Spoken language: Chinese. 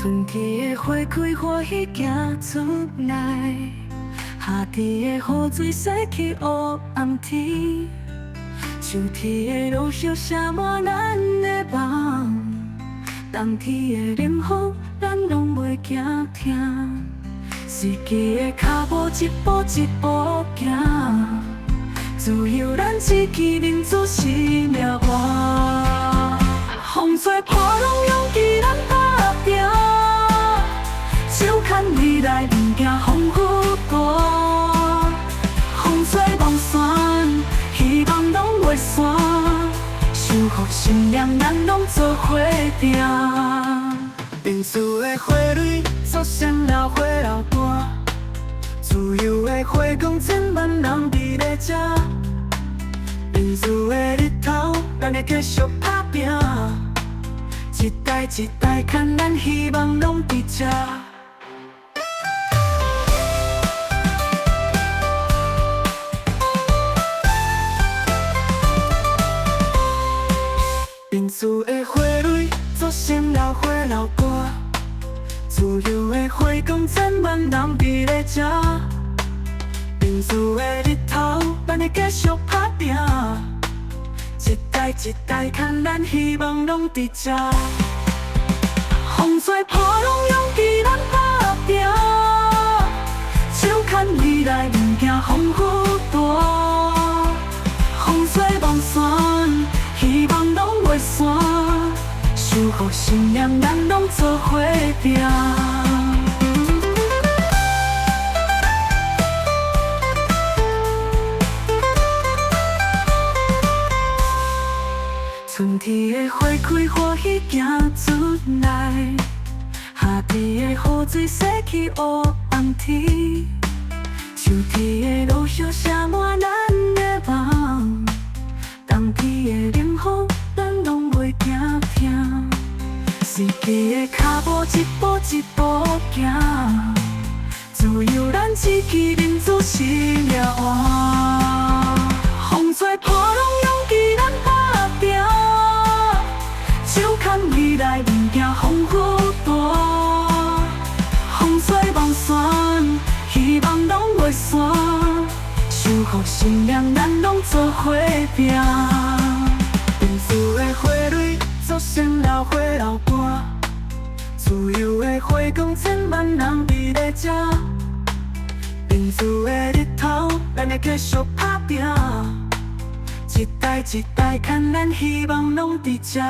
春天的花开，欢喜行出来；夏天的雨水洗去黑暗天；秋天的落叶写满咱的梦；冬天的冷雨，咱拢袂惊疼。四季的脚步一步一步行，自由咱志气民主新命换。风吹破浪，勇气咱打拼，手牵未来，毋惊风雨大。风吹梦散，希望拢袂散，守护信念，咱拢做伙拼。民主的花蕊，祖先老花老大，自由的花光，千万人伫咧吃。民主的日头，咱会继续打拼，一代一代看咱希望拢伫这。民主的花蕊，祖先老花老大，自由的花光，千万人伫咧吃。民主的日头，咱会继续打拼，一代一代看咱希望拢伫这。风吹破浪，勇气咱打拼，手牵未来，毋惊风雨大。风吹梦散，希望拢袂散，守护信念，咱拢做伙拼。春天的花开，欢喜行出来；夏天的雨水洗去黑暗天；秋天的落叶写满咱的梦；冬天的冷雨，咱拢袂惊疼。四季的脚步一步一步行，自由咱志气民主新命换。风吹破浪，勇气咱打拼，手牵未来，毋惊风雨大。风吹梦散，希望拢袂散，守护信念，咱拢做伙拼。民主的花蕊，祖先老花老大，自由的花光，千万人伫咧吃。民主的日头，咱会继续打拼，一代一代看咱希望拢伫这。